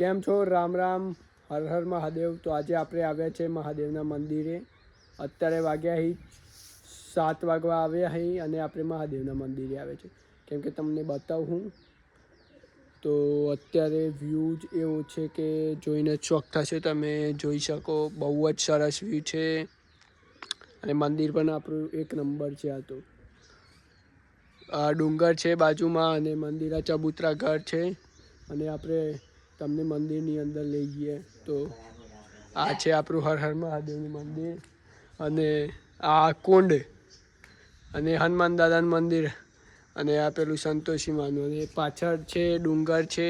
કેમ છો? રામ રામ, હર હર મહાદેવ. તો આજે આપણે આવ્યા છે મહાદેવના મંદિરે. અત્યારે વાગ્યા અહીં 7 વાગવા આવ્યા અહીં અને આપણે મહાદેવના મંદિરે આવે છે. કેમ કે તમને બતાવું તો અત્યારે વ્યૂ જ એવો છે કે જોઈને ચોક થશે. તમે જોઈ શકો, બહુ જ સરસ વ્યૂ છે અને મંદિર પણ આપણું એક નંબર છે. આ તો આ ડુંગર છે બાજુમાં અને મંદિર આ ચબૂતરા ઘર છે અને આપણે તમને મંદિરની અંદર લઈ જઈએ. તો આ છે આપણું હર હર મહાદેવનું મંદિર અને આ કુંડ અને હનુમાન દાદાનું મંદિર અને આ પેલું સંતોષી માનું અને પાછળ છે ડુંગર છે.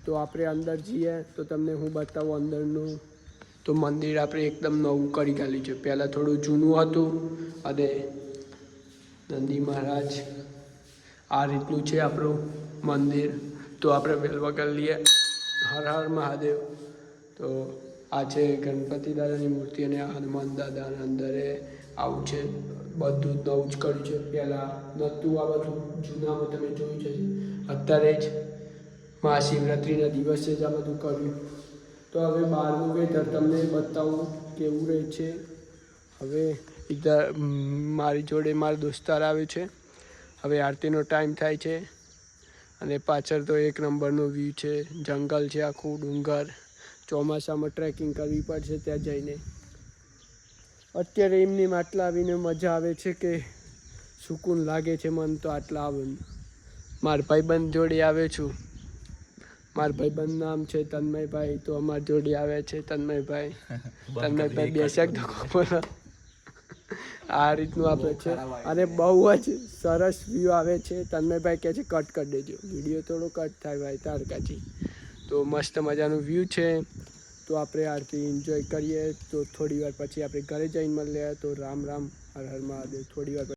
તો આપણે અંદર જઈએ તો તમને હું બતાવું અંદરનું. તો મંદિર આપણે એકદમ નવું કરી કાઢ્યું છે. પહેલાં થોડું જૂનું હતું અને નંદી મહારાજ આ રીતનું છે આપણું મંદિર. તો આપણે વેલવા કરી લઈએ. હર હર મહાદેવ. તો આ છે ગણપતિ દાદાની મૂર્તિ અને હનુમાન દાદાના અંદરે આવું છે. બધું નવું જ કર્યું છે. પહેલાં નહોતું આ બધું, જૂનામાં તમે જોયું છે. અત્યારે જ મહાશિવરાત્રિના દિવસે જ આ બધું કર્યું. તો હવે બહારનું વેધર તમને બતાવું કેવું રહે છે. હવે ઇધર મારી જોડે મારા દોસ્તાર આવે છે. હવે આરતીનો ટાઈમ થાય છે અને પાછળ તો એક નંબરનો વ્યૂ છે. જંગલ છે, આખું ડુંગર. ચોમાસામાં ટ્રેકિંગ કરવી પડશે ત્યાં જઈને. અત્યારે એમની આટલા આવીને મજા આવે છે કે સુકૂન લાગે છે મન તો આટલા આવે. મારા ભાઈબંધ જોડે આવ્યો છું. મારા ભાઈબંધ નામ છે તન્મયભાઈ. તો અમારા જોડે આવ્યા છે તન્મયભાઈ. તન્મયભાઈ બેસ્યા તો બોલો. આ રીતનું આપણે છે અને બહુ જ સરસ વ્યૂ આવે છે. તન્મયભાઈ કહે છે કટ કરી દેજો, વિડીયો થોડો કટ થાય ભાઈ તારકાથી. તો મસ્ત મજાનું વ્યૂ છે. તો આપણે આરતી એન્જોય કરીએ. તો થોડી વાર પછી આપણે ઘરે જઈને મળીએ. તો રામ રામ, હર હર મહાદેવ. થોડી વાર